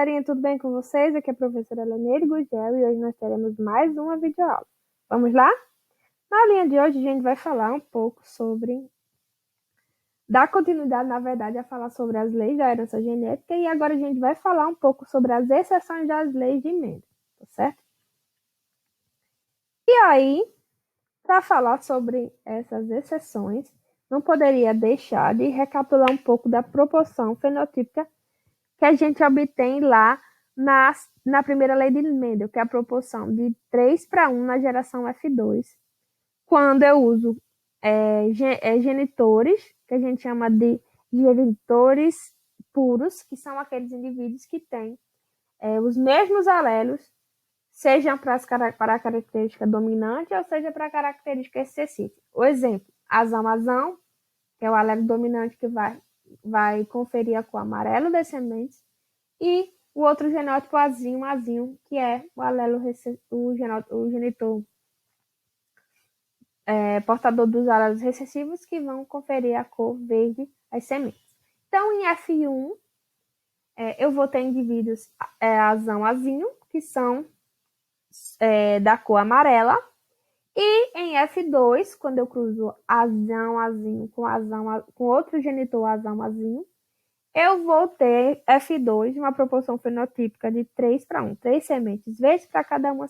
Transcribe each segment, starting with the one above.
Galerinha, tudo bem com vocês? Aqui é a professora Leneire Gugel e hoje nós teremos mais uma videoaula. Vamos lá? Na aulinha de hoje a gente vai falar um pouco sobre... dar continuidade, na verdade, a falar sobre as leis da herança genética e agora a gente vai falar um pouco sobre as exceções das leis de Mendel, tá certo? E aí, para falar sobre essas exceções, não poderia deixar de recapitular um pouco da proporção fenotípica que a gente obtém lá na primeira lei de Mendel, que é a proporção de 3:1 na geração F2, quando eu uso genitores, que a gente chama de genitores puros, que são aqueles indivíduos que têm os mesmos alelos, seja para a característica dominante ou seja para a característica excessiva. O exemplo, azão, que é o alelo dominante que vai conferir a cor amarelo das sementes, e o outro genótipo azinho, que é o alelo, o genitor portador dos alelos recessivos, que vão conferir a cor verde às sementes. Então, em F1, eu vou ter indivíduos azinho, que são da cor amarela, e em F2, quando eu cruzo azinho com outro genitor azinho, eu vou ter F2, uma proporção fenotípica de 3:1. 3 sementes verdes para cada uma,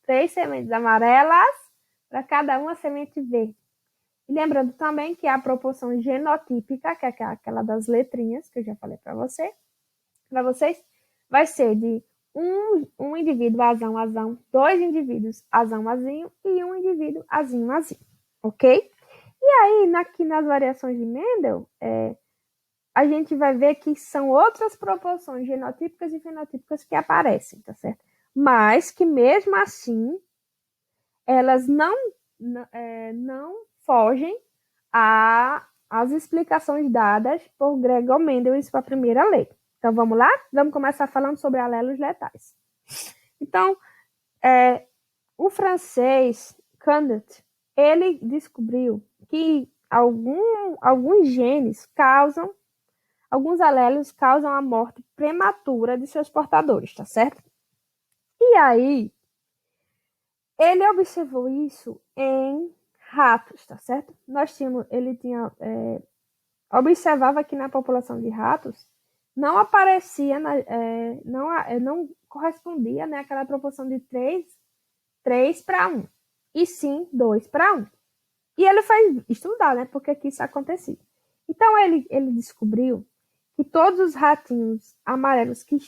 3 sementes amarelas para cada uma semente verde. E lembrando também que a proporção genotípica, que é aquela das letrinhas, que eu já falei para vocês, vai ser de um indivíduo azão, 2 indivíduos azinho e um indivíduo azinho. Ok? E aí, aqui nas variações de Mendel, a gente vai ver que são outras proporções genotípicas e fenotípicas que aparecem, tá certo? Mas que mesmo assim, elas não fogem às explicações dadas por Gregor Mendel em sua primeira lei. Então, vamos lá? Vamos começar falando sobre alelos letais. Então, o francês Candet, ele descobriu que alguns genes alguns alelos causam a morte prematura de seus portadores, tá certo? E aí, ele observou isso em ratos, tá certo? Observava que na população de ratos não aparecia, não correspondia, né, aquela proporção de 3:1, e sim 2:1. E ele foi estudar, né, porque que isso acontecia. Então, ele descobriu que todos os ratinhos amarelos que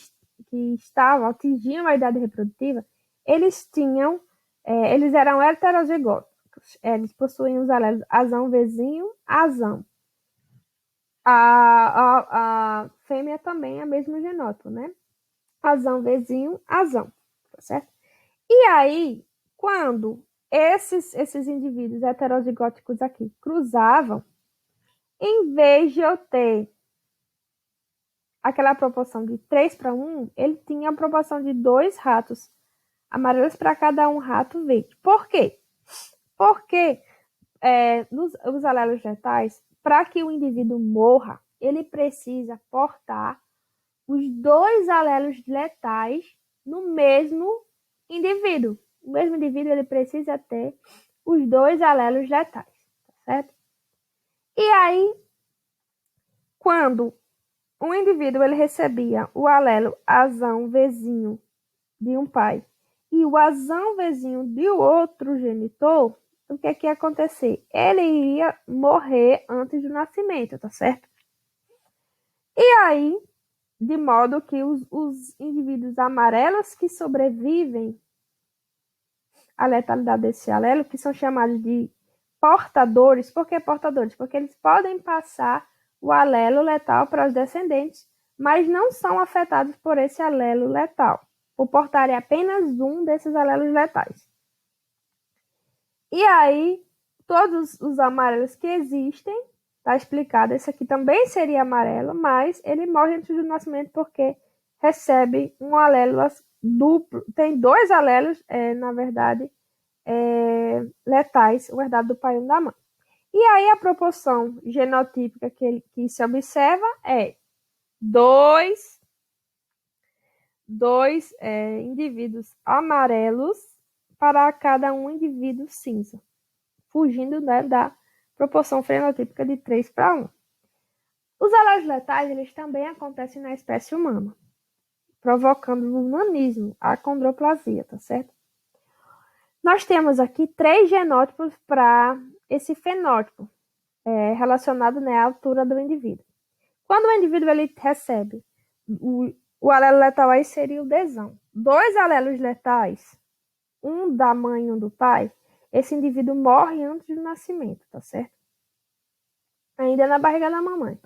atingiam a idade reprodutiva, eles eram heterozigóticos. Eles possuíam os alelos azão, vezinho, azão. A fêmea também é o mesmo genótipo, né? Azão, vezinho, azão, tá certo? E aí, quando esses indivíduos heterozigóticos aqui cruzavam, em vez de eu ter aquela proporção de 3:1, ele tinha a proporção de 2 ratos amarelos para cada um rato verde. Por quê? Porque os alelos letais, para que o indivíduo morra, ele precisa portar os 2 alelos letais no mesmo indivíduo. O mesmo indivíduo ele precisa ter os 2 alelos letais, tá certo? E aí, quando um indivíduo ele recebia o alelo azão vezinho de um pai e o azão vezinho de outro genitor, o que ia acontecer? Ele iria morrer antes do nascimento, tá certo? E aí, de modo que os indivíduos amarelos que sobrevivem à letalidade desse alelo, que são chamados de portadores. Por que portadores? Porque eles podem passar o alelo letal para os descendentes, mas não são afetados por esse alelo letal, por portarem apenas um desses alelos letais. E aí, todos os amarelos que existem, está explicado, esse aqui também seria amarelo, mas ele morre antes do nascimento porque recebe um alelo duplo, tem 2 alelos, na verdade, letais, o herdado do pai e da mãe. E aí a proporção genotípica que se observa é 2 dois indivíduos amarelos para cada um indivíduo cinza, fugindo, né, da proporção fenotípica de 3:1. Os alélos letais, eles também acontecem na espécie humana, provocando no nanismo, a acondroplasia, tá certo? Nós temos aqui 3 genótipos para esse fenótipo, relacionado, né, à altura do indivíduo. Quando o indivíduo ele recebe o alelo letal, aí seria o desão. 2 alelos letais, um da mãe e um do pai, esse indivíduo morre antes do nascimento, tá certo? Ainda na barriga da mamãe.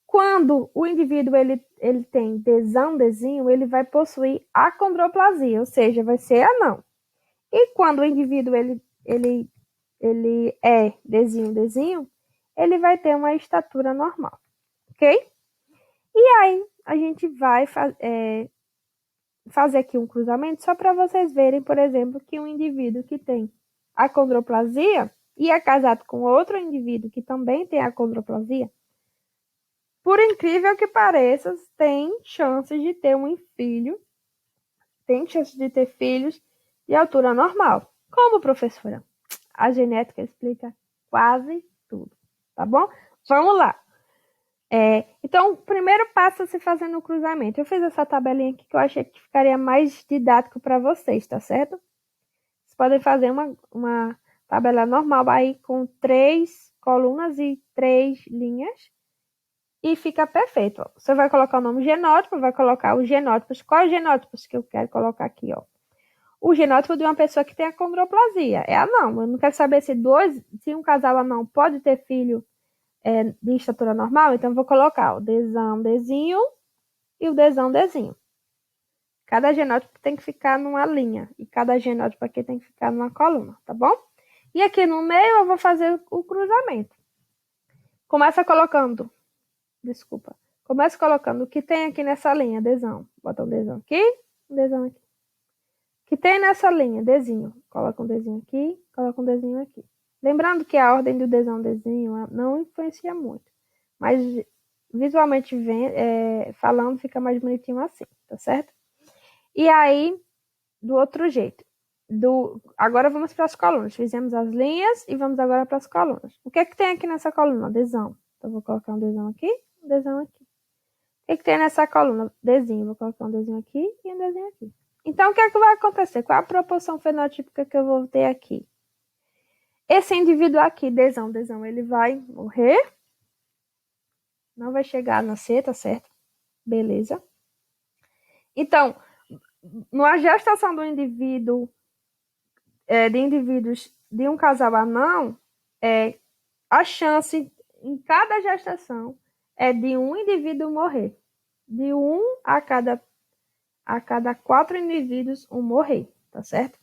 Quando o indivíduo ele tem desão, desinho, ele vai possuir acondroplasia, ou seja, vai ser anão. E quando o indivíduo ele é desinho, desinho, ele vai ter uma estatura normal, ok? E aí a gente vai fazer aqui um cruzamento só para vocês verem, por exemplo, que um indivíduo que tem acondroplasia e é casado com outro indivíduo que também tem acondroplasia, por incrível que pareça, tem chances de ter um filho, tem chances de ter filhos de altura normal. Como, professora? A genética explica quase tudo, tá bom? Vamos lá. Então, o primeiro passo é se fazendo o cruzamento. Eu fiz essa tabelinha aqui que eu achei que ficaria mais didático para vocês, tá certo? Vocês podem fazer uma tabela normal aí com 3 colunas e 3 linhas e fica perfeito. Você vai colocar o nome genótipo, vai colocar os genótipos. Quais genótipos que eu quero colocar aqui, ó? O genótipo de uma pessoa que tem acondroplasia. É anão. Eu não quero saber se um casal anão pode ter filho de estatura normal, então eu vou colocar o desão, desinho e o desão, desinho. Cada genótipo tem que ficar numa linha e cada genótipo aqui tem que ficar numa coluna, tá bom? E aqui no meio eu vou fazer o cruzamento. Começa colocando o que tem aqui nessa linha, desão. Bota um desão aqui, um desão aqui. O que tem nessa linha, desinho. Coloca um desinho aqui, coloca um desinho aqui. Lembrando que a ordem do desão, desinho não influencia muito. Mas visualmente falando, fica mais bonitinho assim, tá certo? E aí, do outro jeito. Agora vamos para as colunas. Fizemos as linhas e vamos agora para as colunas. O que é que tem aqui nessa coluna? Desão. Então, vou colocar um desão aqui, um desão aqui. O que é que tem nessa coluna? Desenho. Vou colocar um desenho aqui e um desenho aqui. Então, o que é que vai acontecer? Qual a proporção fenotípica que eu vou ter aqui? Esse indivíduo aqui, desão, ele vai morrer. Não vai chegar a nascer, tá certo? Beleza. Então, na gestação do indivíduo, de indivíduos de um casal anão, a chance em cada gestação é de um indivíduo morrer. De 1 a cada 4 indivíduos, um morrer, tá certo?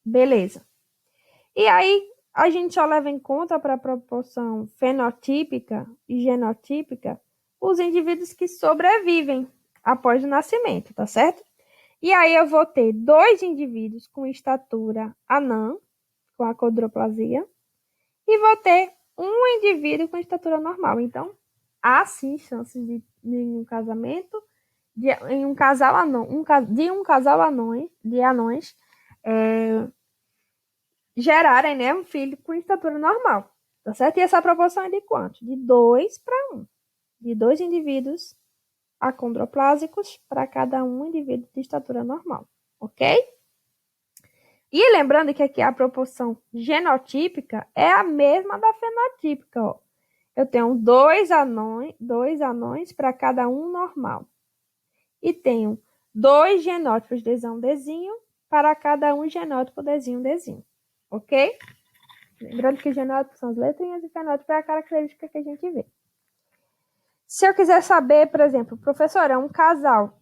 Beleza. E aí, a gente só leva em conta para a proporção fenotípica e genotípica os indivíduos que sobrevivem após o nascimento, tá certo? E aí eu vou ter 2 indivíduos com estatura anã, com acondroplasia, e vou ter um indivíduo com estatura normal. Então, há sim chances de um casamento, em um casal anão, de um casal de anões gerarem, né, um filho com estatura normal, tá certo? E essa proporção é de quanto? De 2:1. De 2 indivíduos acondroplásicos para cada um indivíduo de estatura normal, ok? E lembrando que aqui a proporção genotípica é a mesma da fenotípica, ó. Eu tenho 2 anões para cada um normal. E tenho 2 genótipos desão, desinho para cada um genótipo desinho, desinho. Ok? Lembrando que genótipo são as letrinhas e fenótipo é a característica que a gente vê. Se eu quiser saber, por exemplo, professor, é um casal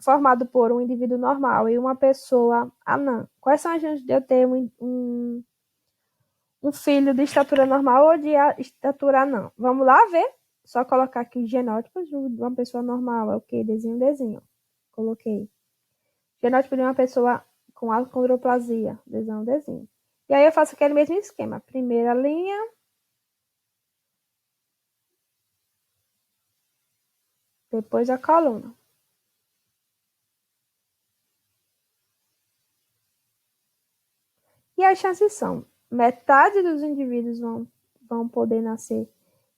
formado por um indivíduo normal e uma pessoa anã. Quais são as chances de eu ter um filho de estatura normal ou de estatura anã? Vamos lá ver? Só colocar aqui genótipos de uma pessoa normal. É o quê? Desenho, desenho. Coloquei. Genótipo de uma pessoa com acondroplasia. Desenho, desenho. E aí eu faço aquele mesmo esquema. Primeira linha. Depois a coluna. E as chances são, metade dos indivíduos vão poder nascer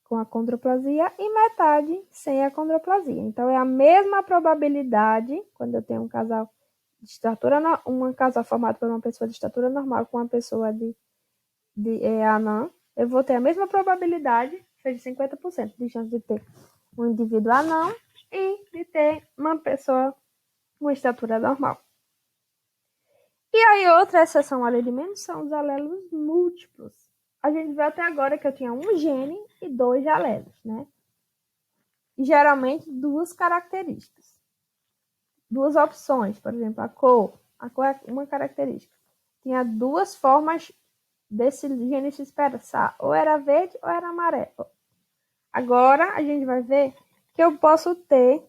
com a condroplasia e metade sem a condroplasia. Então, é a mesma probabilidade, quando eu tenho um casal de estatura, um casal formado por uma pessoa de estatura normal com uma pessoa de anã, eu vou ter a mesma probabilidade, seja 50% de chance de ter um indivíduo anão e de ter uma pessoa com estatura normal. E aí, outra exceção à lei de Mendel são os alelos múltiplos. A gente viu até agora que eu tinha um gene e 2 alelos, né? E geralmente 2 características. 2 opções, por exemplo, a cor é uma característica. Tinha 2 formas desse gene se expressar, ou era verde ou era amarelo. Agora, a gente vai ver que eu posso ter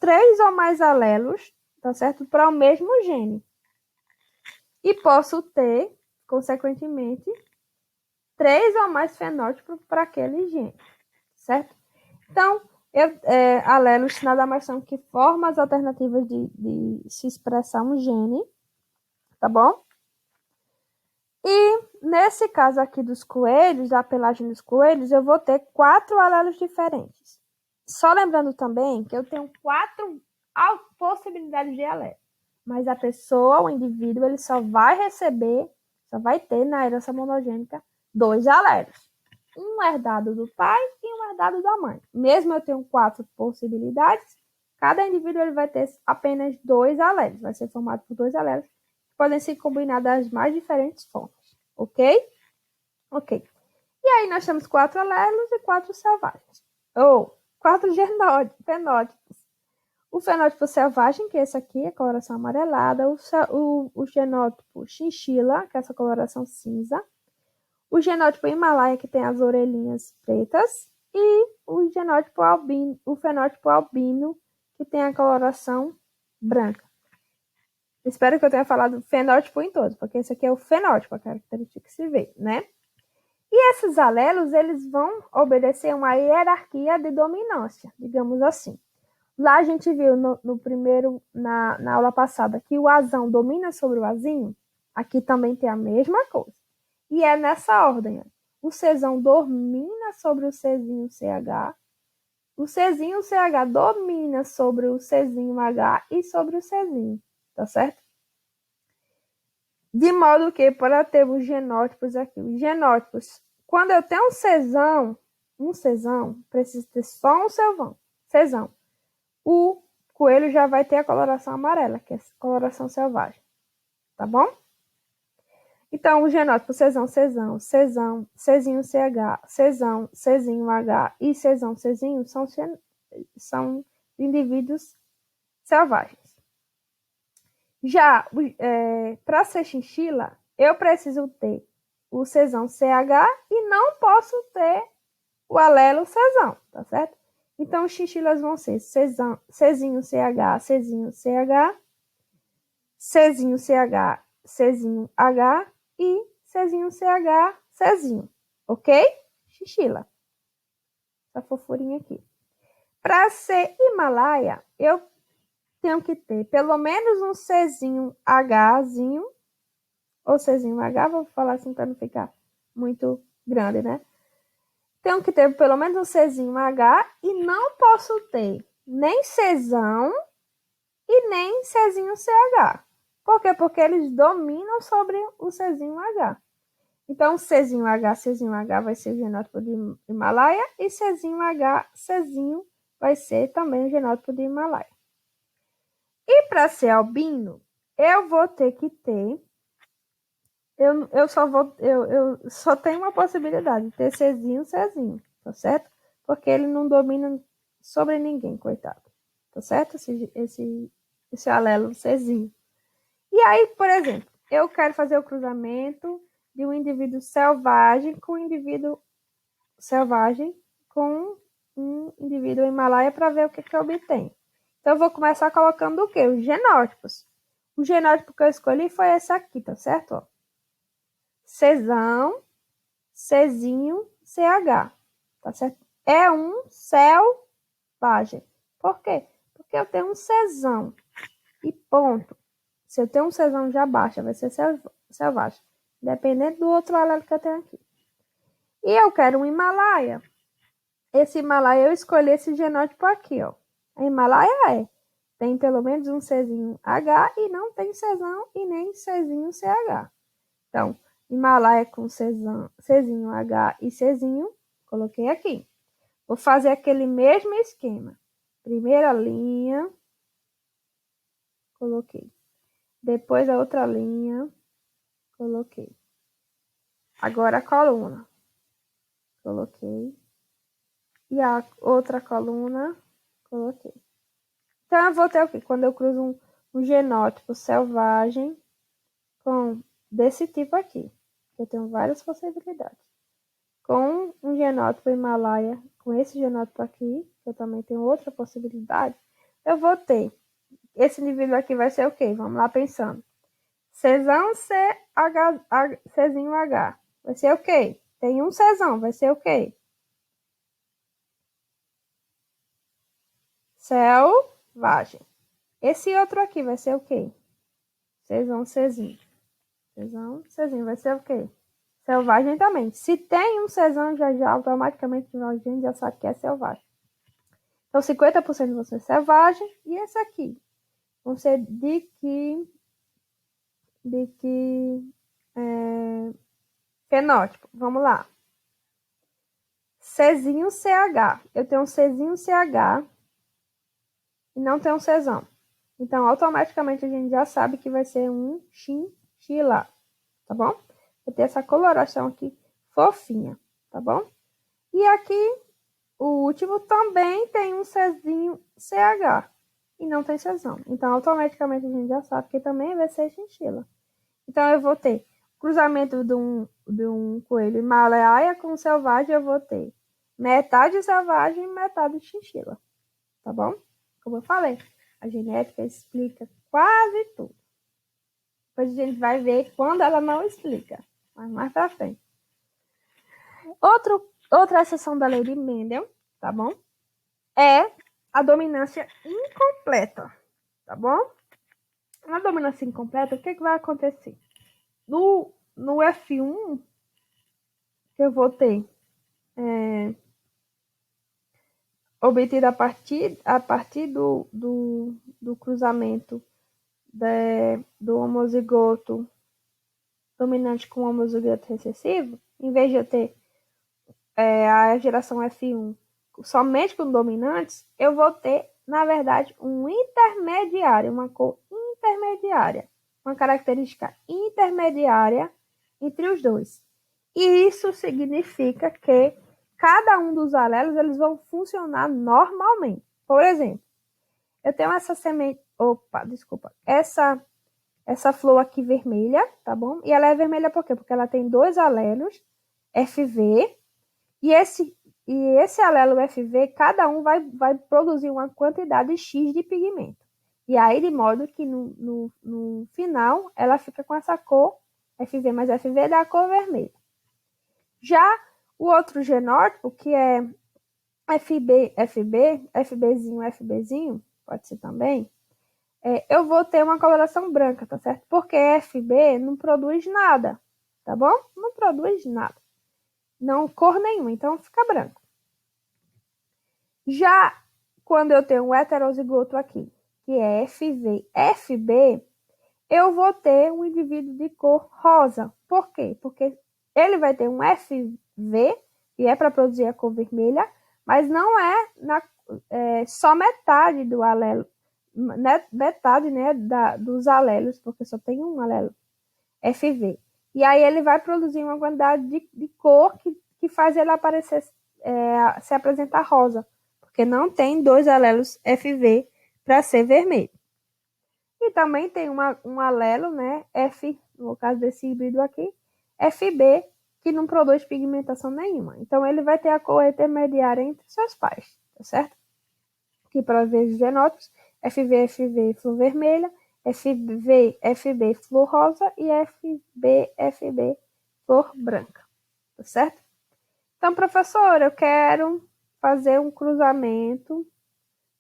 3 ou mais alelos, tá certo? Para o mesmo gene. E posso ter, consequentemente, 3 ou mais fenótipos para aquele gene, certo? Então, alelos nada mais são que formas alternativas de se expressar um gene, tá bom? E nesse caso aqui dos coelhos, da pelagem dos coelhos, eu vou ter 4 alelos diferentes. Só lembrando também que eu tenho 4 possibilidades de alelo. Mas a pessoa, o indivíduo, ele só vai ter na herança monogênica 2 alelos. Um herdado do pai e um herdado da mãe. Mesmo eu tenho 4 possibilidades, cada indivíduo ele vai ter apenas 2 alelos. Vai ser formado por 2 alelos que podem se combinar das mais diferentes formas. Ok? Ok. E aí nós temos 4 alelos e 4 selvagens. Ou 4 fenótipos. O fenótipo selvagem, que é esse aqui, a coloração amarelada. O genótipo chinchila, que é essa coloração cinza. O genótipo Himalaia, que tem as orelhinhas pretas. E o fenótipo albino, que tem a coloração branca. Espero que eu tenha falado fenótipo em todos, porque esse aqui é o fenótipo, a característica que se vê, né? E esses alelos, eles vão obedecer uma hierarquia de dominância, digamos assim. Lá a gente viu na aula passada que o azão domina sobre o azinho. Aqui também tem a mesma coisa. E é nessa ordem. O Czão domina sobre o Czinho CH. O Czinho CH domina sobre o Czinho H e sobre o Czinho. Tá certo? De modo que, para ter os genótipos aqui, os genótipos, quando eu tenho um Czão, preciso ter só um Czão. O coelho já vai ter a coloração amarela, que é a coloração selvagem. Tá bom? Então, o genótipo Czão, Czinho CH, Czão, Czinho H e Czão, Czinho são indivíduos selvagens. Já, para ser chinchila, eu preciso ter o Czão CH e não posso ter o alelo Czão, tá certo? Então, os chinchilas vão ser Czinho CH, Czinho CH, Czinho CH, Czinho H e Czinho CH, Czinho. Ok? Chinchila. Essa fofurinha aqui. Para ser Himalaia, eu tenho que ter pelo menos um Czinho Hzinho, ou Czinho H, vou falar assim para não ficar muito grande, né? Tenho que ter pelo menos um Czinho H e não posso ter nem Czão e nem Czinho CH. Por quê? Porque eles dominam sobre o Czinho H. Então, Czinho H vai ser o genótipo de Himalaia e Czinho H, Czinho vai ser também o genótipo de Himalaia. E para ser albino, eu vou ter que ter... Eu só tenho uma possibilidade de ter Czinho, tá certo? Porque ele não domina sobre ninguém, coitado. Tá certo? Esse alelo Czinho. E aí, por exemplo, eu quero fazer o cruzamento de um indivíduo selvagem com um indivíduo selvagem com um indivíduo Himalaia para ver o que eu obtenho. Então, eu vou começar colocando o quê? Os genótipos. O genótipo que eu escolhi foi esse aqui, tá certo? Ó. Czão, Czinho, CH, tá certo? É um selvagem. Por quê? Porque eu tenho um Czão e ponto. Se eu tenho um Czão já baixa, vai ser selvagem. dependendo do outro alelo que eu tenho aqui. E eu quero um Himalaia. Esse Himalaia, eu escolhi esse genótipo aqui, ó. A Himalaia tem pelo menos um Czinho H e não tem Czão e nem Czinho CH. Então, Himalaia com Czinho H e Czinho, coloquei aqui. Vou fazer aquele mesmo esquema. Primeira linha, coloquei. Depois a outra linha, coloquei. Agora a coluna, coloquei. E a outra coluna, coloquei. Então, eu vou ter o quê? Quando eu cruzo um genótipo selvagem com desse tipo aqui. Eu tenho várias possibilidades. Com um genótipo Himalaia, com esse genótipo aqui, eu também tenho outra possibilidade, eu vou ter. Esse indivíduo aqui vai ser o quê? Vamos lá pensando. Czão Czinho H. Vai ser o quê? Tem um Czão, vai ser o quê? Selvagem. Esse outro aqui vai ser o quê? Czão Czinho. Czão Czinho vai ser o quê? Selvagem também. Se tem um Czão, já automaticamente a gente já sabe que é selvagem. Então, 50% vão ser selvagem. E esse aqui vão ser fenótipo. Vamos lá. Czinho CH. Eu tenho um Czinho CH e não tenho um Czão. Então, automaticamente a gente já sabe que vai ser um chinchila, tá bom? Vai ter essa coloração aqui fofinha, tá bom? E aqui, o último também tem um Czinho CH e não tem Czão. Então, automaticamente a gente já sabe que também vai ser chinchila. Então, eu vou ter cruzamento de um coelho Himalaia com selvagem, eu vou ter metade selvagem e metade chinchila, tá bom? Como eu falei, a genética explica quase tudo. Depois a gente vai ver quando ela não explica, mas mais pra frente. Outra exceção da lei de Mendel, tá bom? É a dominância incompleta, tá bom? Na dominância incompleta, o que vai acontecer? No F1, que eu vou ter obtido a partir do cruzamento do homozigoto dominante com homozigoto recessivo, em vez de eu ter a geração F1 somente com dominantes, eu vou ter, na verdade, um intermediário, uma cor intermediária, uma característica intermediária entre os dois. E isso significa que cada um dos alelos eles vão funcionar normalmente. Por exemplo, eu tenho essa semente, essa flor aqui vermelha, tá bom? E ela é vermelha por quê? Porque ela tem dois alelos FV e esse alelo FV, cada um vai produzir uma quantidade X de pigmento. E aí, de modo que no final, ela fica com essa cor FV mais FV da cor vermelha. Já o outro genótipo, que é FBzinho, pode ser também, eu vou ter uma coloração branca, tá certo? Porque FB não produz nada, tá bom? Não produz nada. Não cor nenhuma, então fica branco. Já quando eu tenho um heterozigoto aqui, que é FV-FB, eu vou ter um indivíduo de cor rosa. Por quê? Porque ele vai ter um FV, que é para produzir a cor vermelha, mas não é só metade do alelo, metade, né, dos alelos, porque só tem um alelo FV. E aí ele vai produzir uma quantidade de cor que faz ele aparecer, se apresentar rosa, porque não tem dois alelos FV para ser vermelho. E também tem um alelo, né, no caso desse híbrido aqui, FB, que não produz pigmentação nenhuma. Então, ele vai ter a cor intermediária entre seus pares, tá certo? Aqui para ver os genótipos, FV, FV, flor vermelha, FV, FB, flor rosa e FB, FB, flor branca, tá certo? Então, professor, eu quero fazer um cruzamento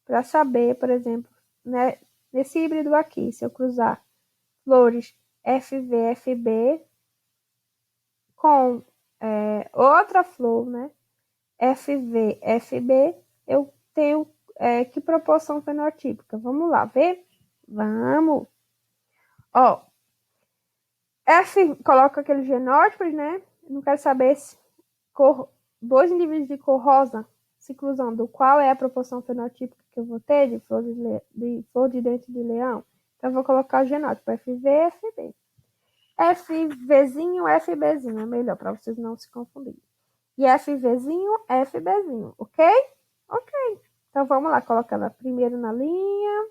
para saber, por exemplo, né, nesse híbrido aqui, se eu cruzar flores FV, FB com outra flor, né? FV, FB, eu tenho que proporção fenotípica? Vamos lá ver? Vamos! Ó, F coloca aqueles genótipos, né? Não quero saber se dois indivíduos de cor rosa se cruzando, qual é a proporção fenotípica que eu vou ter de flor de dente de leão? Então, eu vou colocar o genótipo FV, FB. FVzinho, FBzinho, é melhor para vocês não se confundirem. E FVzinho, FBzinho, ok? Ok. Então, vamos lá, colocando primeiro na linha,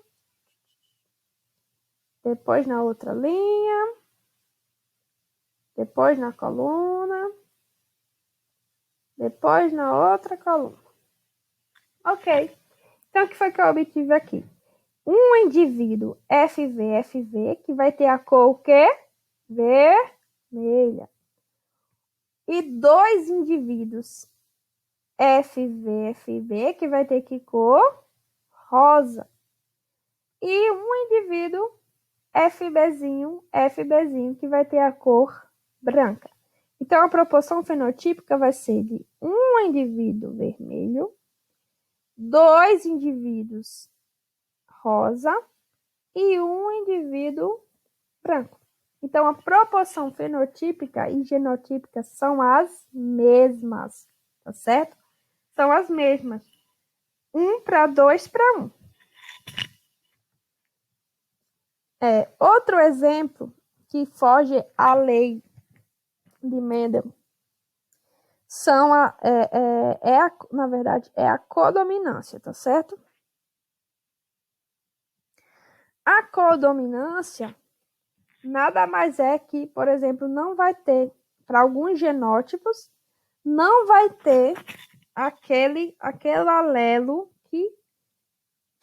depois na outra linha, depois na coluna, depois na outra coluna. Ok. Então, o que foi que eu obtive aqui? Um indivíduo FV, que vai ter a cor o quê? Vermelha. E dois indivíduos FV, que vai ter que cor? Rosa. E um indivíduo FBzinho, que vai ter a cor branca. Então, a proporção fenotípica vai ser de um indivíduo vermelho, dois indivíduos rosa e um indivíduo branco. Então, a proporção fenotípica e genotípica são as mesmas, tá certo? São as mesmas. 1 para 2 para 1. Outro exemplo que foge à lei de Mendel são na verdade, é a codominância, tá certo? A codominância nada mais é que, por exemplo, não vai ter, para alguns genótipos, não vai ter aquele alelo que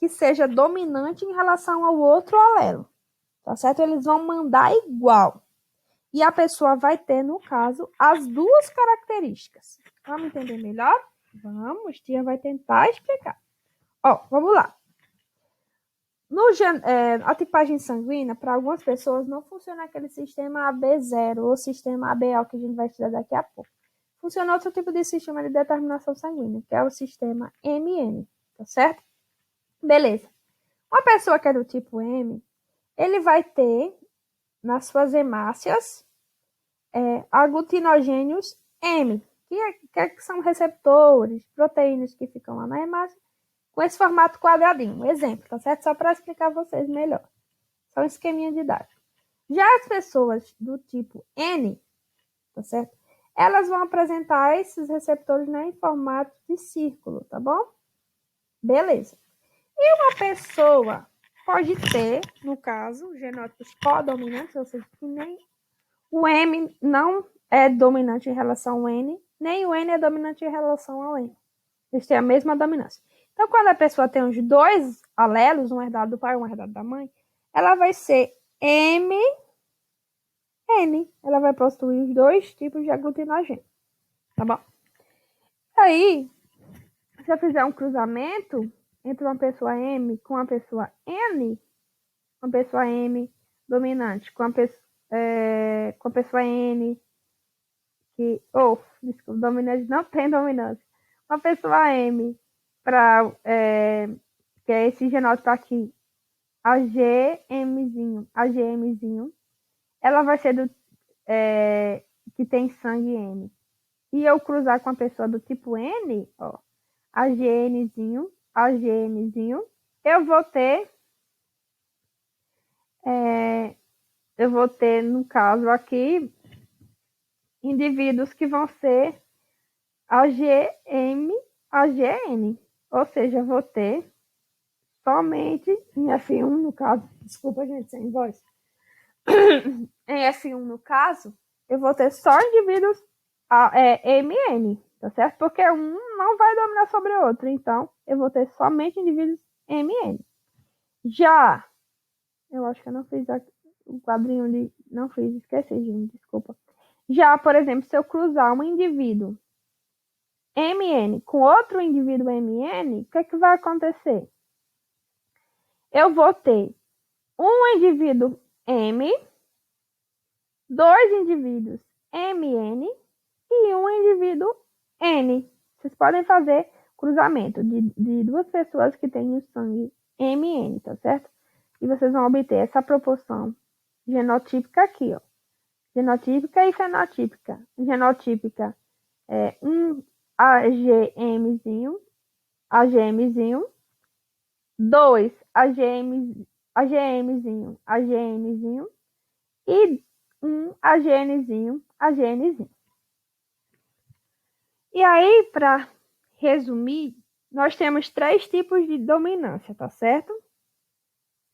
seja dominante em relação ao outro alelo, tá certo? Eles vão mandar igual. E a pessoa vai ter, no caso, as duas características. Vamos entender melhor? Vamos, tia vai tentar explicar. Ó, vamos lá. A tipagem sanguínea, para algumas pessoas, não funciona aquele sistema AB0 ou sistema ABO que a gente vai estudar daqui a pouco. Funciona outro tipo de sistema de determinação sanguínea, que é o sistema MN, tá certo? Beleza. Uma pessoa que é do tipo M, ele vai ter nas suas hemácias aglutinogênios M, que são receptores, proteínas que ficam lá na hemácia, com esse formato quadradinho. Um exemplo, tá certo? Só para explicar a vocês melhor. Só um esqueminha didático. Já as pessoas do tipo N, tá certo? Elas vão apresentar esses receptores, né, em formato de círculo, tá bom? Beleza. E uma pessoa pode ter, no caso, genótipos codominantes, ou seja, que nem o M não é dominante em relação ao N, nem o N é dominante em relação ao M. Eles têm a mesma dominância. Então, quando a pessoa tem os dois alelos, um herdado do pai e um herdado da mãe, ela vai ser MN. Ela vai possuir os dois tipos de aglutinogênio. Tá bom? Aí, se eu fizer um cruzamento entre uma pessoa M com uma pessoa N, uma pessoa M dominante com a pessoa N, desculpa, dominante não tem dominância. Uma pessoa M que é esse genótipo aqui, AGMzinho, ela vai ser que tem sangue M. E eu cruzar com a pessoa do tipo N, ó, AGNzinho, eu vou ter, no caso aqui, indivíduos que vão ser AGM, AGN. Ou seja, eu vou ter somente em F1, no caso, desculpa, gente, sem voz. Em F1, no caso, eu vou ter só indivíduos MN, tá certo? Porque um não vai dominar sobre o outro, então eu vou ter somente indivíduos MN. Já, eu acho que eu não fiz aqui, o quadrinho de... Não fiz, esqueci, gente, desculpa. Já, por exemplo, se eu cruzar um indivíduo MN com outro indivíduo MN, o que é que vai acontecer? Eu vou ter um indivíduo M, dois indivíduos MN e um indivíduo N. Vocês podem fazer cruzamento de duas pessoas que têm o sangue MN, tá certo? E vocês vão obter essa proporção genotípica aqui, ó. Genotípica e fenotípica. Genotípica é um AGMzinho, AGMzinho, 2 AGMzinho, AGNzinho e um AGNzinho, AGNzinho. E aí, para resumir, nós temos 3 tipos de dominância, tá certo?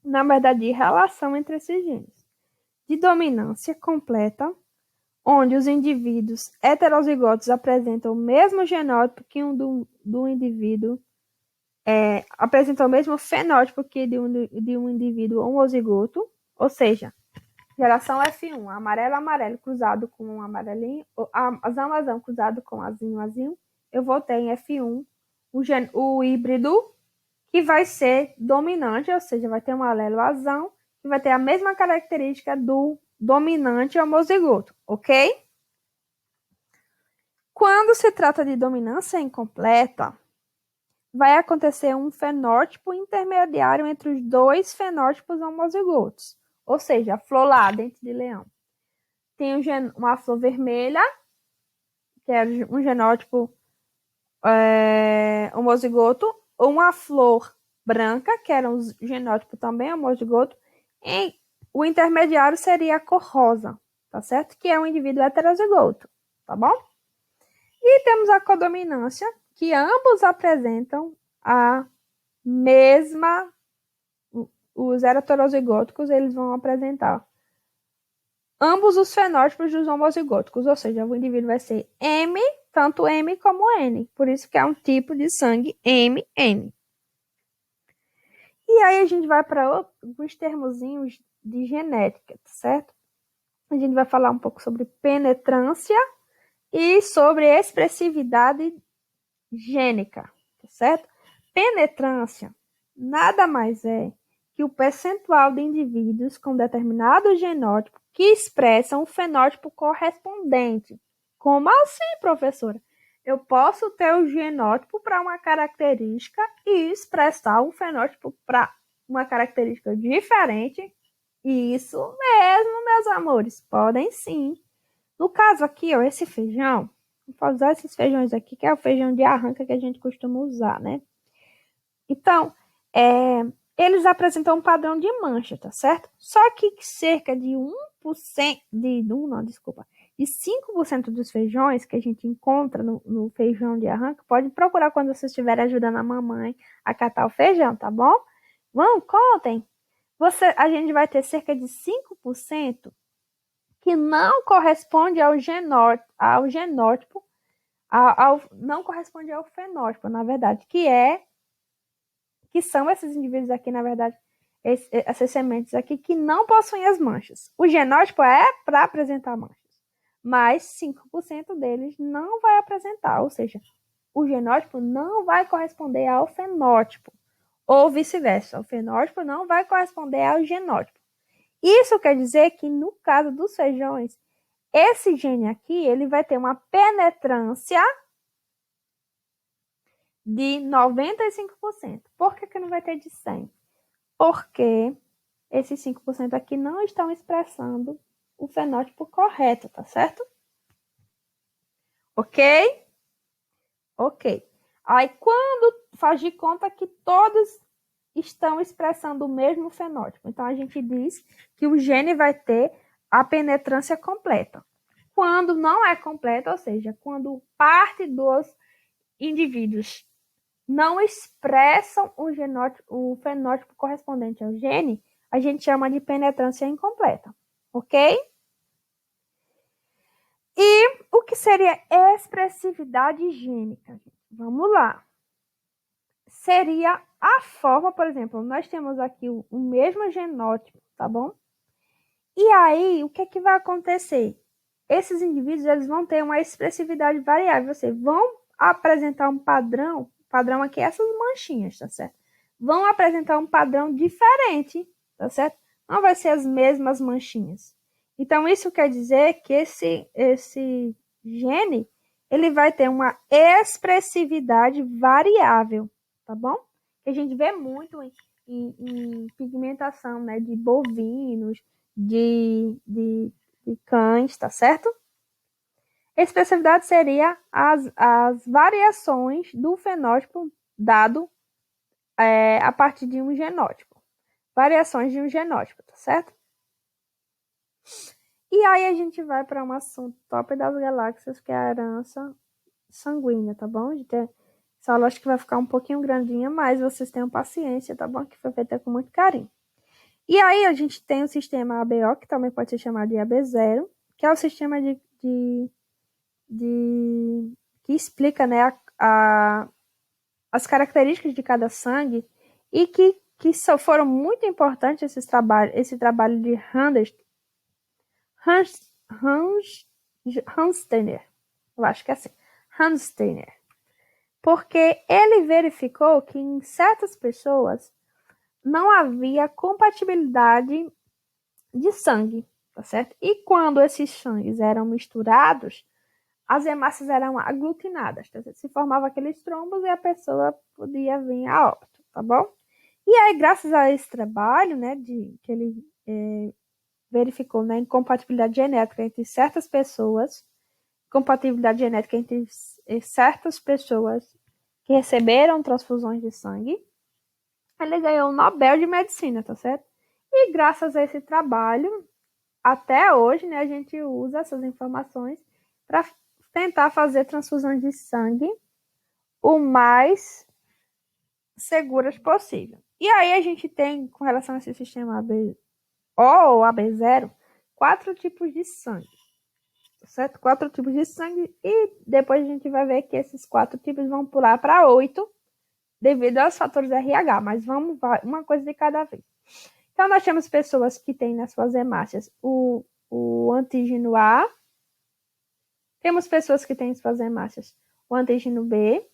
Na verdade, de relação entre esses genes. De dominância completa, onde os indivíduos heterozigotos apresentam o mesmo genótipo que um do indivíduo, apresentam o mesmo fenótipo que de um indivíduo homozigoto, ou seja, geração F1, amarelo, amarelo cruzado com um amarelinho, azão, azão cruzado com azinho, azinho, eu vou ter em F1 o híbrido que vai ser dominante, ou seja, vai ter um alelo azão, que vai ter a mesma característica do dominante homozigoto, ok? Quando se trata de dominância incompleta, vai acontecer um fenótipo intermediário entre os 2 fenótipos homozigotos. Ou seja, a flor lá, dente de leão, tem uma flor vermelha, que é um genótipo homozigoto, ou uma flor branca, que era um genótipo também homozigoto, e o intermediário seria a cor rosa, tá certo? Que é um indivíduo heterozigoto, tá bom? E temos a codominância, que ambos apresentam a mesma, os heterozigóticos, eles vão apresentar ambos os fenótipos dos homozigóticos, ou seja, o indivíduo vai ser M, tanto M como N, por isso que é um tipo de sangue MN. E aí a gente vai para alguns termozinhos de genética, tá certo? A gente vai falar um pouco sobre penetrância e sobre expressividade gênica, tá certo? Penetrância nada mais é que o percentual de indivíduos com determinado genótipo que expressam o fenótipo correspondente. Como assim, professora? Eu posso ter o genótipo para uma característica e expressar um fenótipo para uma característica diferente? Isso mesmo, meus amores, podem sim. No caso aqui, ó, esse feijão, vou usar esses feijões aqui, que é o feijão de arranca que a gente costuma usar, né? Então, eles apresentam um padrão de mancha, tá certo? Só que cerca de 1%, de 5% dos feijões que a gente encontra no feijão de arranca, pode procurar quando vocês estiverem ajudando a mamãe a catar o feijão, tá bom? Vão, contem. A gente vai ter cerca de 5% que não corresponde ao genótipo, não corresponde ao fenótipo, na verdade, que são esses indivíduos aqui, na verdade, essas sementes aqui que não possuem as manchas. O genótipo é para apresentar manchas, mas 5% deles não vai apresentar, ou seja, o genótipo não vai corresponder ao fenótipo, ou vice-versa, o fenótipo não vai corresponder ao genótipo. Isso quer dizer que, no caso dos feijões, esse gene aqui, ele vai ter uma penetrância de 95%. Por que não vai ter de 100%? Porque esses 5% aqui não estão expressando o fenótipo correto, tá certo? Ok? Ok. Aí, quando faz de conta que todos estão expressando o mesmo fenótipo, então a gente diz que o gene vai ter a penetrância completa. Quando não é completa, ou seja, quando parte dos indivíduos não expressam o fenótipo correspondente ao gene, a gente chama de penetrância incompleta, ok? E o que seria expressividade gênica? Vamos lá. Seria a forma, por exemplo, nós temos aqui o mesmo genótipo, tá bom? E aí, o que é que vai acontecer? Esses indivíduos, eles vão ter uma expressividade variável, vão apresentar um padrão aqui, essas manchinhas, tá certo? Vão apresentar um padrão diferente, tá certo? Não vai ser as mesmas manchinhas. Então, isso quer dizer que esse gene, ele vai ter uma expressividade variável, tá bom? Que a gente vê muito em pigmentação, né, de bovinos, de cães, tá certo? Expressividade seria as variações do fenótipo dado a partir de um genótipo. Variações de um genótipo, tá certo? E aí a gente vai para um assunto top das galáxias, que é a herança sanguínea, tá bom? Essa aula acho que vai ficar um pouquinho grandinha, mas vocês tenham paciência, tá bom? Que foi feita com muito carinho. E aí a gente tem o sistema ABO, que também pode ser chamado de AB0, que é o sistema que explica, né, as características de cada sangue e que só foram muito importantes esse trabalho de Hansteiner, eu acho que é assim, Hansteiner, porque ele verificou que em certas pessoas não havia compatibilidade de sangue, tá certo? E quando esses sangues eram misturados, as hemácias eram aglutinadas, tá certo? Se formava aqueles trombos e a pessoa podia vir a óbito, tá bom? E aí, graças a esse trabalho, né, que ele verificou, né, incompatibilidade genética entre certas pessoas, compatibilidade genética entre certas pessoas que receberam transfusões de sangue, ele ganhou o Nobel de Medicina, tá certo? E graças a esse trabalho, até hoje, né, a gente usa essas informações para tentar fazer transfusões de sangue o mais seguras possível. E aí a gente tem, com relação a esse sistema AB ou AB0, 4 tipos de sangue, certo? 4 tipos de sangue e depois a gente vai ver que esses 4 tipos vão pular para 8 devido aos fatores RH, mas vamos uma coisa de cada vez. Então, nós temos pessoas que têm nas suas hemácias o antígeno A, temos pessoas que têm nas suas hemácias o antígeno B,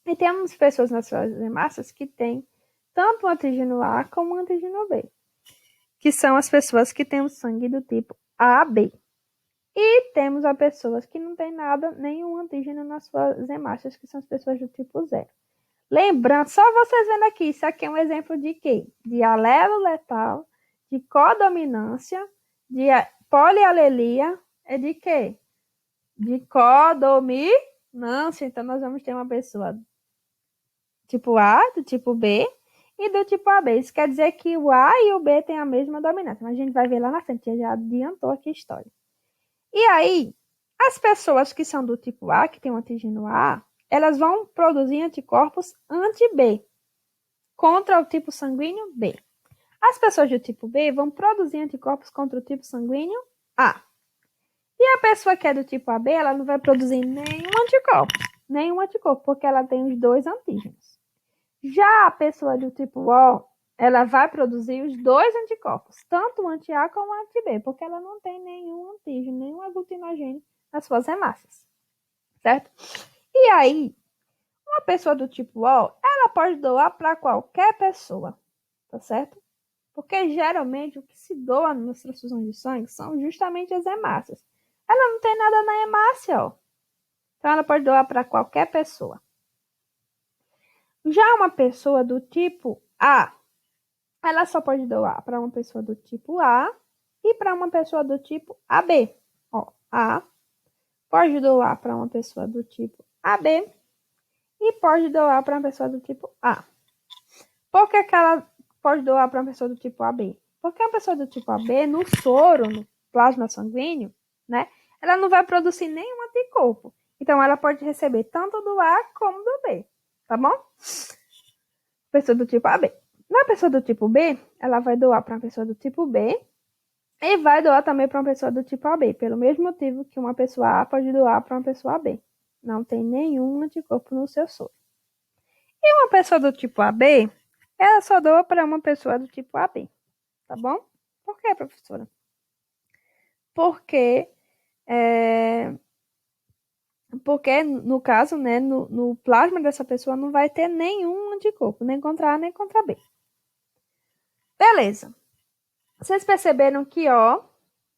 e temos pessoas nas suas hemácias que têm tanto o antígeno A como o antígeno B, que são as pessoas que têm o sangue do tipo AB. E temos as pessoas que não têm nada, nenhum antígeno nas suas hemácias, que são as pessoas do tipo 0. Lembrando, só vocês vendo aqui, isso aqui é um exemplo de quê? De alelo letal, de codominância, de polialelia, é de quê? De codominância. Então, nós vamos ter uma pessoa tipo A, do tipo B e do tipo AB. Isso quer dizer que o A e o B têm a mesma dominância, mas a gente vai ver lá na frente, já adiantou aqui a história. E aí, as pessoas que são do tipo A, que tem o antígeno A, elas vão produzir anticorpos anti-B contra o tipo sanguíneo B. As pessoas do tipo B vão produzir anticorpos contra o tipo sanguíneo A. E a pessoa que é do tipo AB, ela não vai produzir nenhum anticorpo, porque ela tem os dois antígenos. Já a pessoa do tipo O, ela vai produzir os dois anticorpos, tanto o anti-A como o anti-B, porque ela não tem nenhum antígeno, nenhum aglutinogênio nas suas hemácias, certo? E aí, uma pessoa do tipo O, ela pode doar para qualquer pessoa, tá certo? Porque geralmente o que se doa nas transfusões de sangue são justamente as hemácias. Ela não tem nada na hemácia, ó. Então ela pode doar para qualquer pessoa. Já uma pessoa do tipo A, ela só pode doar para uma pessoa do tipo A e para uma pessoa do tipo AB. Ó, A pode doar para uma pessoa do tipo AB e pode doar para uma pessoa do tipo A. Por que ela pode doar para uma pessoa do tipo AB? Porque a pessoa do tipo AB, no soro, no plasma sanguíneo, né, ela não vai produzir nenhum anticorpo. Então, ela pode receber tanto do A como do B, tá bom? Pessoa do tipo AB. Na pessoa do tipo B, ela vai doar para uma pessoa do tipo B e vai doar também para uma pessoa do tipo AB, pelo mesmo motivo que uma pessoa A pode doar para uma pessoa B. Não tem nenhum anticorpo no seu soro. E uma pessoa do tipo AB, ela só doa para uma pessoa do tipo AB, tá bom? Por quê, professora? Porque, porque no caso, né, no plasma dessa pessoa não vai ter nenhum anticorpo, nem contra A, nem contra B. Beleza. Vocês perceberam que, ó,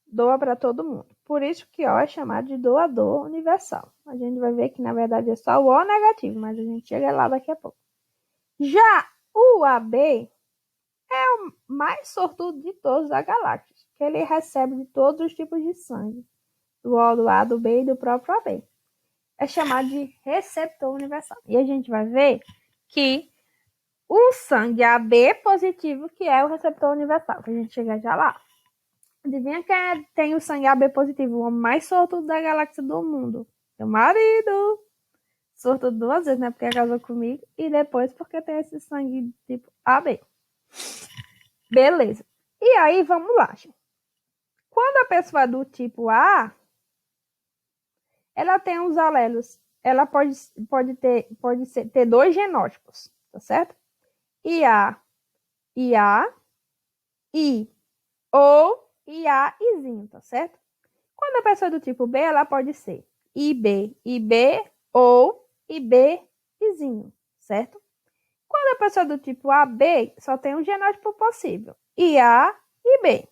doa para todo mundo. Por isso que O é chamado de doador universal. A gente vai ver que, na verdade, é só o O negativo, mas a gente chega lá daqui a pouco. Já o AB é o mais sortudo de todos da galáxia, que ele recebe de todos os tipos de sangue, do O, do A, do B e do próprio AB. É chamado de receptor universal. E a gente vai ver que o sangue AB positivo, que é o receptor universal, que a gente chega já lá. Adivinha quem tem o sangue AB positivo, o homem mais sortudo da galáxia do mundo? Meu marido. Sortudo 2 vezes, né? Porque casou comigo. E depois porque tem esse sangue tipo AB. Beleza. E aí, vamos lá, gente. Quando a pessoa é do tipo A, ela tem os alelos. Ela ter dois genótipos, tá certo? IA, IA, I, ou IA, Izinho, tá certo? Quando a pessoa é do tipo B, ela pode ser IB, IB ou IB, Izinho, certo? Quando a pessoa é do tipo AB, só tem um genótipo possível, IA e B.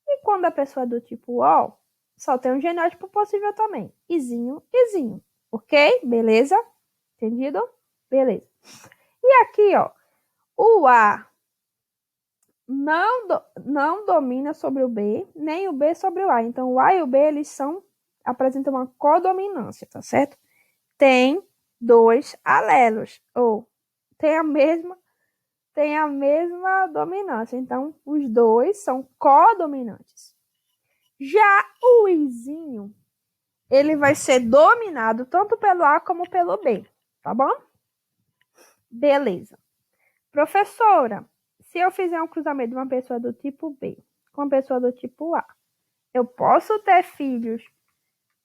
E quando a pessoa é do tipo O, só tem um genótipo possível também, Izinho, Izinho. Ok? Beleza? Entendido? Beleza. E aqui, ó, o A não domina sobre o B, nem o B sobre o A. Então, o A e o B, apresentam uma codominância, tá certo? Tem dois alelos, ou tem a mesma dominância. Então, os dois são codominantes. Já o Izinho, ele vai ser dominado tanto pelo A como pelo B, tá bom? Beleza. Professora, se eu fizer um cruzamento de uma pessoa do tipo B com uma pessoa do tipo A, eu posso ter filhos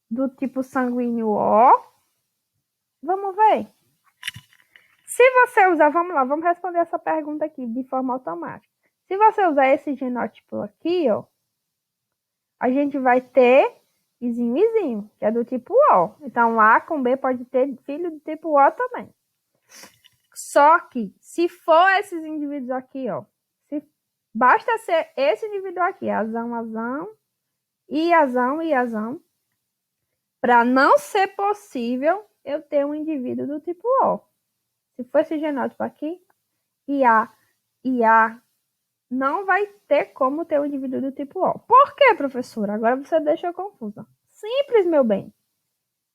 do tipo sanguíneo O? Vamos ver. Se você usar, vamos lá, vamos responder essa pergunta aqui de forma automática. Se você usar esse genótipo aqui, ó, a gente vai ter izinho, izinho, que é do tipo O. Então, A com B pode ter filho do tipo O também. Só que, se for esses indivíduos aqui, ó, basta ser esse indivíduo aqui, azão, azão, iazão, iazão, para não ser possível eu ter um indivíduo do tipo O. Se for esse genótipo aqui, IA, IA, não vai ter como ter um indivíduo do tipo O. Por quê, professora? Agora você deixa eu confusa. Simples, meu bem.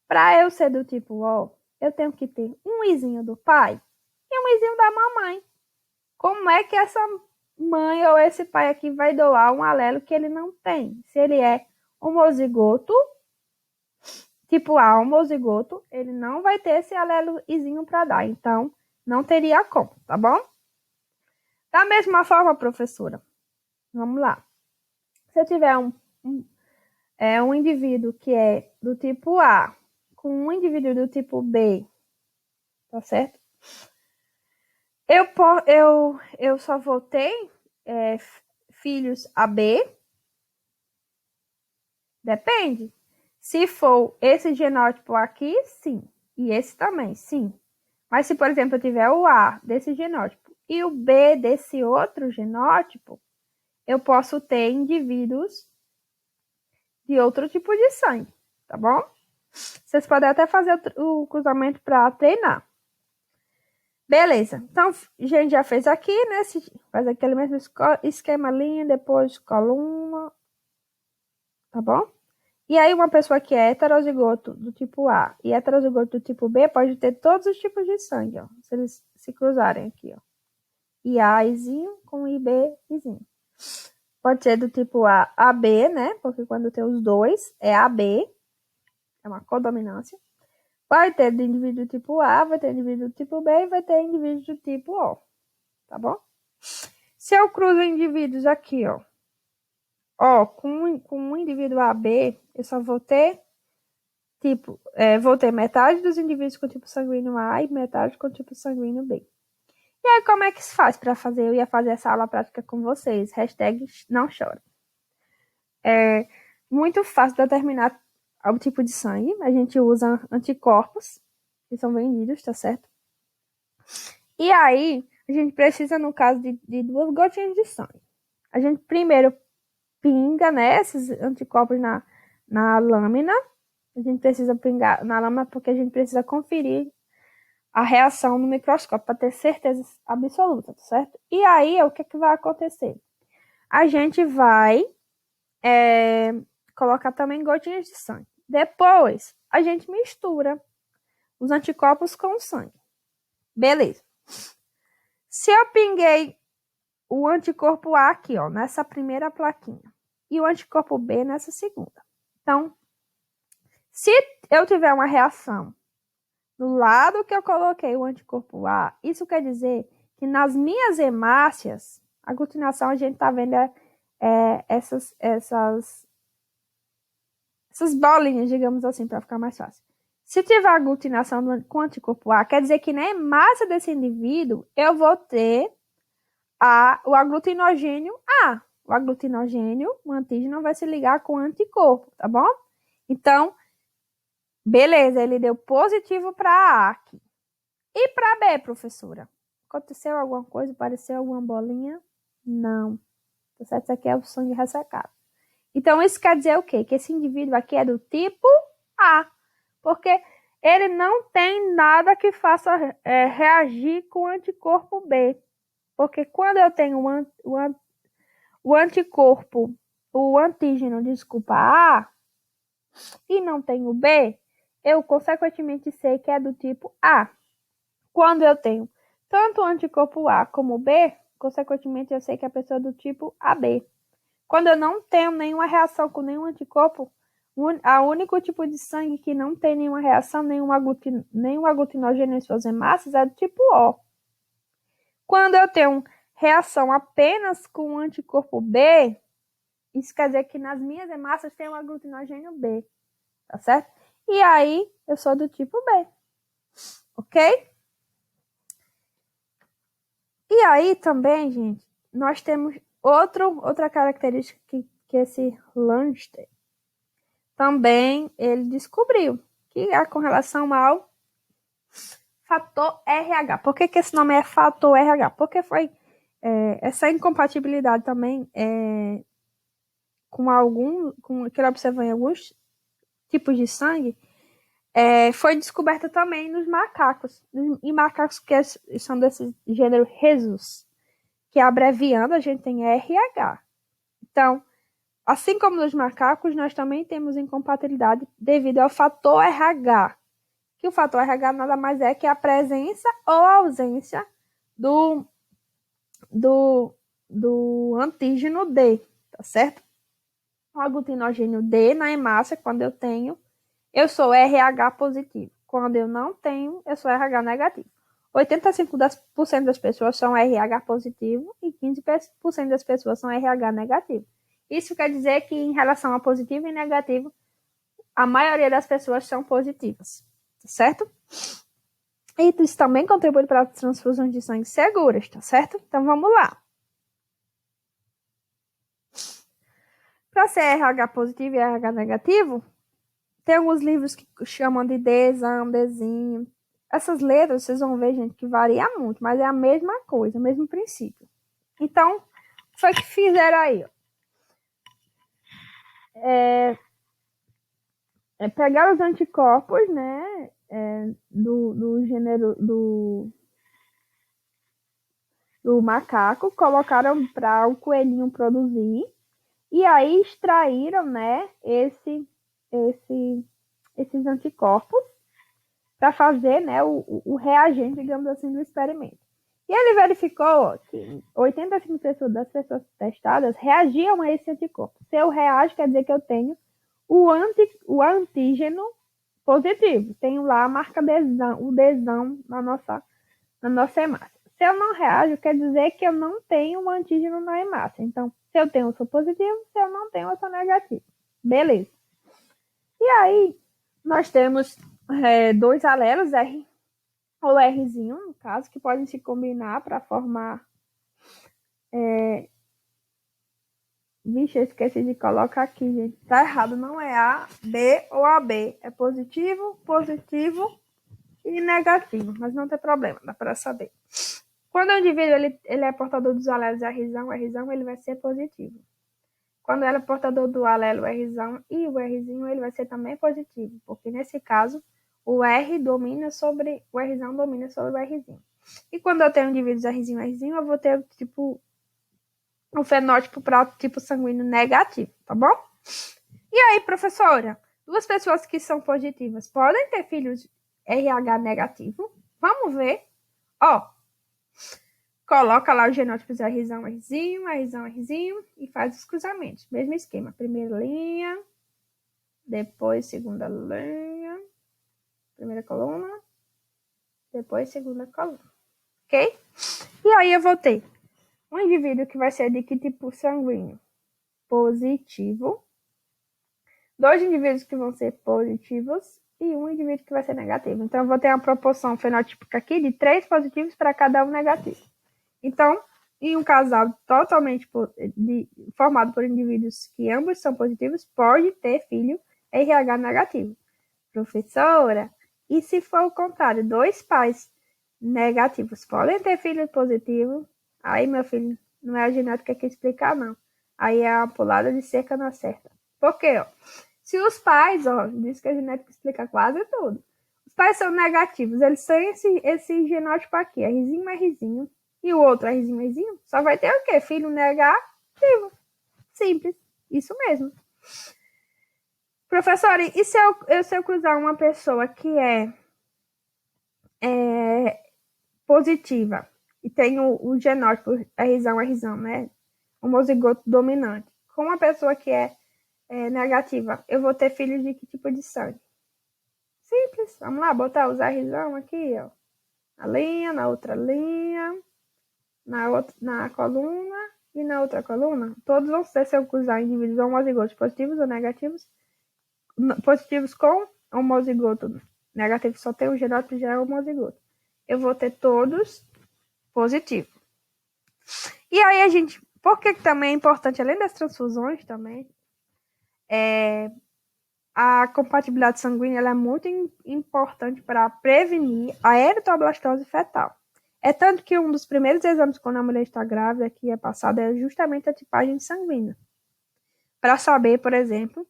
Para eu ser do tipo O, eu tenho que ter um izinho do pai e um izinho da mamãe. Como é que essa mãe ou esse pai aqui vai doar um alelo que ele não tem? Se ele é homozigoto, tipo A, homozigoto, ele não vai ter esse alelozinho para dar. Então, não teria como, tá bom? Da mesma forma, professora, vamos lá. Se eu tiver um indivíduo que é do tipo A com um indivíduo do tipo B, tá certo? Eu só vou ter filhos AB? Depende. Se for esse genótipo aqui, sim. E esse também, sim. Mas se, por exemplo, eu tiver o A desse genótipo e o B desse outro genótipo, eu posso ter indivíduos de outro tipo de sangue, tá bom? Vocês podem até fazer o cruzamento para treinar. Beleza. Então, a gente já fez aqui, né? Faz aquele mesmo esquema, linha, depois coluna, tá bom? E aí, uma pessoa que é heterozigoto do tipo A e heterozigoto do tipo B pode ter todos os tipos de sangue, ó. Se eles se cruzarem aqui, ó. IAzinho com IBzinho. Pode ser do tipo A, AB, né? Porque quando tem os dois, é AB. É uma codominância. Vai ter do indivíduo do tipo A, vai ter indivíduo do tipo B e vai ter indivíduo do tipo O. Tá bom? Se eu cruzo indivíduos aqui, ó. Ó, com um indivíduo AB, eu só vou ter vou ter metade dos indivíduos com tipo sanguíneo A e metade com tipo sanguíneo B. E aí, como é que se faz para fazer? Eu ia fazer essa aula prática com vocês. Hashtag não chora. É muito fácil determinar o tipo de sangue. A gente usa anticorpos, que são vendidos, tá certo? E aí, a gente precisa, no caso de 2 gotinhas de sangue. A gente primeiro pinga, né, esses anticorpos na lâmina. A gente precisa pingar na lâmina porque a gente precisa conferir a reação no microscópio para ter certeza absoluta, certo? E aí, o que, que vai acontecer? A gente vai colocar também gotinhas de sangue. Depois, a gente mistura os anticorpos com o sangue. Beleza. Se eu pinguei o anticorpo A aqui, ó, nessa primeira plaquinha, e o anticorpo B nessa segunda. Então, se eu tiver uma reação do lado que eu coloquei o anticorpo A, isso quer dizer que nas minhas hemácias, a aglutinação a gente tá vendo essas bolinhas, digamos assim, para ficar mais fácil. Se tiver aglutinação com anticorpo A, quer dizer que na hemácia desse indivíduo eu vou ter o aglutinogênio A. O aglutinogênio, o antígeno, vai se ligar com o anticorpo, tá bom? Então, beleza, ele deu positivo para A aqui. E para B, professora? Aconteceu alguma coisa? Apareceu alguma bolinha? Não. Tá certo? Isso aqui é o sangue ressecado. Então, isso quer dizer o quê? Que esse indivíduo aqui é do tipo A. Porque ele não tem nada que faça reagir com o anticorpo B. Porque quando eu tenho o anticorpo, o antígeno, desculpa, A, e não tenho B, eu consequentemente sei que é do tipo A. Quando eu tenho tanto o anticorpo A como o B, consequentemente eu sei que a pessoa é do tipo AB. Quando eu não tenho nenhuma reação com nenhum anticorpo, o único tipo de sangue que não tem nenhuma reação, nenhum aglutinogênio em suas hemácias é do tipo O. Quando eu tenho reação apenas com o anticorpo B, isso quer dizer que nas minhas hemácias tem um aglutinogênio B, tá certo? E aí, eu sou do tipo B, ok? E aí também, gente, nós temos outra característica que esse Landstedt também ele descobriu, que é com relação ao fator RH. Por que esse nome é fator RH? Porque foi essa incompatibilidade também com que ele observou em alguns tipos de sangue, foi descoberta também nos macacos, em macacos que são desse gênero Rhesus, que abreviando a gente tem RH. Então, assim como nos macacos, nós também temos incompatibilidade devido ao fator RH, que o fator RH nada mais é que a presença ou a ausência do antígeno D, tá certo? O aglutinogênio D na hemácia, quando eu tenho, eu sou RH positivo. Quando eu não tenho, eu sou RH negativo. 85% das pessoas são RH positivo e 15% das pessoas são RH negativo. Isso quer dizer que, em relação a positivo e negativo, a maioria das pessoas são positivas, certo? E isso também contribui para as transfusões de sangue seguras, tá certo? Então, vamos lá. Para ser RH positivo e RH negativo, tem alguns livros que chamam de Dzão, Dzinho. Essas letras, vocês vão ver, gente, que varia muito, mas é a mesma coisa, o mesmo princípio. Então, o que foi que fizeram aí? Pegaram os anticorpos, né, do gênero do macaco, colocaram para o coelhinho produzir, e aí extraíram, né, esses anticorpos para fazer, né, o reagente, digamos assim, do experimento. E ele verificou que 85% das pessoas testadas reagiam a esse anticorpo. Se eu reajo, quer dizer que eu tenho o antígeno positivo. Tenho lá a marca Dzão, o Dzão na nossa hemácia. Se eu não reajo, quer dizer que eu não tenho um antígeno na hemácia. Então, se eu tenho, eu sou positivo. Se eu não tenho, eu sou negativo. Beleza. E aí, nós temos dois alelos, R ou Rzinho, no caso, que podem se combinar para formar... Vixe, eu esqueci de colocar aqui, gente. Tá errado, não é A, B ou AB. É positivo, positivo e negativo, mas não tem problema, dá para saber. Quando o indivíduo ele é portador dos alelos Rzão, ele vai ser positivo. quando ela é portador do alelo R e o Rzinho ele vai ser também positivo, porque nesse caso o R domina sobre o R domina sobre o Rzinho. E quando eu tenho indivíduos Rzinho, eu vou ter tipo um fenótipo para tipo sanguíneo negativo, tá bom? E aí, professora, duas pessoas que são positivas podem ter filhos RH negativo? Vamos ver. Ó, coloca lá os genótipos Rzão, Rzinho, Rzão, Rzinho e faz os cruzamentos. Mesmo esquema. Primeira linha, depois segunda linha, primeira coluna, depois segunda coluna. Ok? E aí eu vou ter um indivíduo que vai ser de que tipo sanguíneo? Positivo. Dois indivíduos que vão ser positivos e um indivíduo que vai ser negativo. Então, eu vou ter uma proporção fenotípica aqui de 3 positivos para cada um negativo. Então, em um casal totalmente formado por indivíduos que ambos são positivos, pode ter filho RH negativo. Professora, e se for o contrário, dois pais negativos podem ter filho positivo? Aí, meu filho, não é a genética que explicar, não. Aí é a pulada de cerca na certa. Por quê? Ó? Se os pais, ó, diz que a genética explica quase tudo. Os pais são negativos, eles têm esse genótipo aqui, Rzinho mais Rzinho, e o outro Rzinho, só vai ter o quê? Filho negativo. Simples. Isso mesmo. Professora, e se eu cruzar uma pessoa que é positiva e tem o genótipo Rzão, né? Homozigoto dominante, com uma pessoa que é negativa, eu vou ter filhos de que tipo de sangue? Simples. Vamos lá, botar os Rzão aqui, ó. Na linha, na outra linha, na coluna e na outra coluna. Todos vão ser, se eu cruzar indivíduos homozigotos positivos ou negativos, positivos com homozigoto negativo, só tem o genótipo já é homozigoto. Eu vou ter todos positivos. E aí a gente, por que também é importante, além das transfusões também, a compatibilidade sanguínea ela é muito importante para prevenir a eritoblastose fetal. É tanto que um dos primeiros exames quando a mulher está grávida que é passado é justamente a tipagem sanguínea. Para saber, por exemplo,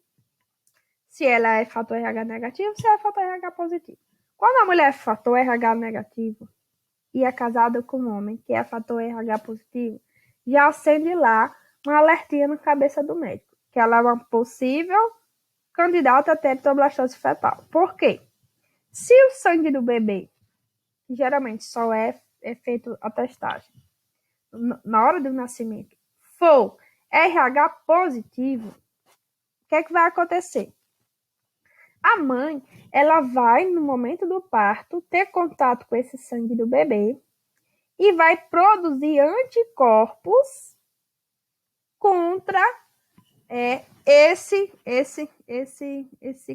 se ela é fator RH negativo, se é fator RH positivo. Quando a mulher é fator RH negativo e é casada com um homem que é fator RH positivo, já acende lá uma alertinha na cabeça do médico, que ela é uma possível candidata a ter eritoblastose fetal. Por quê? Se o sangue do bebê, geralmente só é feito a testagem na hora do nascimento, for RH positivo, o que é que vai acontecer? A mãe, ela vai, no momento do parto, ter contato com esse sangue do bebê e vai produzir anticorpos contra esse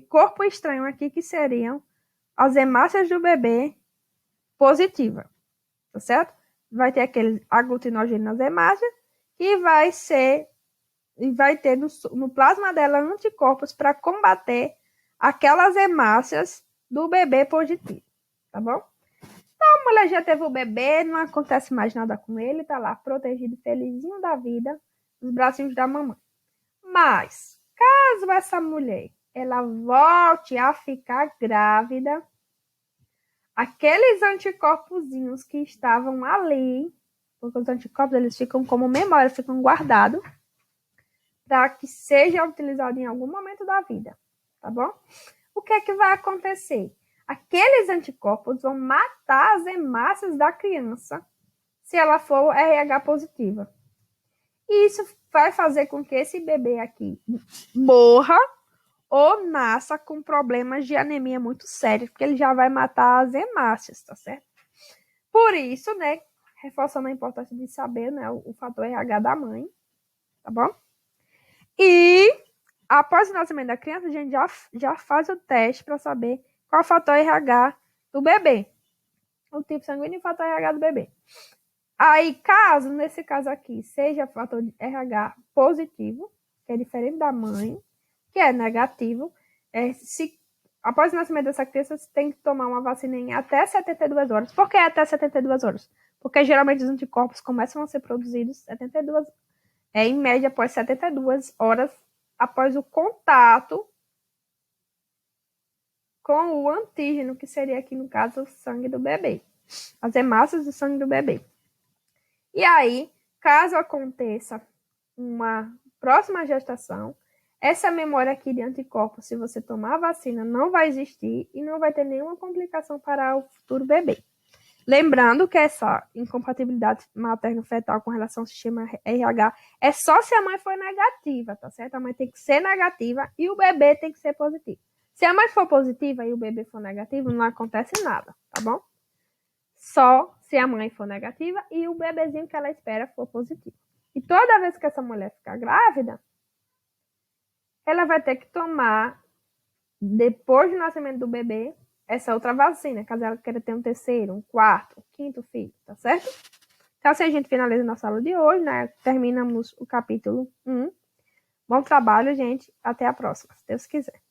corpo estranho aqui, que seriam as hemácias do bebê positiva, tá certo? Vai ter aquele aglutinogênio nas hemácias e vai ter no plasma dela anticorpos para combater aquelas hemácias do bebê positivo, tá bom? Então, a mulher já teve o bebê, não acontece mais nada com ele, tá lá protegido, felizinho da vida, nos bracinhos da mamãe. Mas, caso essa mulher ela volte a ficar grávida, aqueles anticorpozinhos que estavam ali, porque os anticorpos eles ficam como memória, ficam guardados para que seja utilizado em algum momento da vida, tá bom? O que é que vai acontecer? Aqueles anticorpos vão matar as hemácias da criança se ela for RH positiva. E isso vai fazer com que esse bebê aqui morra ou nasça com problemas de anemia muito sérios, porque ele já vai matar as hemácias, tá certo? Por isso, né, reforçando a importância de saber, né, o fator RH da mãe, tá bom? E após o nascimento da criança, a gente já faz o teste para saber qual é o fator RH do bebê. O tipo sanguíneo e o fator RH do bebê. Aí, nesse caso aqui, seja fator RH positivo, que é diferente da mãe, que é negativo, após o nascimento dessa criança, você tem que tomar uma vacina em até 72 horas. Por que até 72 horas? Porque geralmente os anticorpos começam a ser produzidos em média após 72 horas após o contato com o antígeno, que seria aqui no caso o sangue do bebê, as hemácias do sangue do bebê. E aí, caso aconteça uma próxima gestação, essa memória aqui de anticorpos, se você tomar a vacina, não vai existir e não vai ter nenhuma complicação para o futuro bebê. Lembrando que essa incompatibilidade materno-fetal com relação ao sistema RH é só se a mãe for negativa, tá certo? A mãe tem que ser negativa e o bebê tem que ser positivo. Se a mãe for positiva e o bebê for negativo, não acontece nada, tá bom? Só se a mãe for negativa e o bebezinho que ela espera for positivo. E toda vez que essa mulher ficar grávida, ela vai ter que tomar, depois do nascimento do bebê, essa outra vacina, caso ela queira ter um terceiro, um quarto, um quinto filho, tá certo? Então, assim a gente finaliza nossa aula de hoje, né? Terminamos o capítulo 1. Bom trabalho, gente. Até a próxima, se Deus quiser.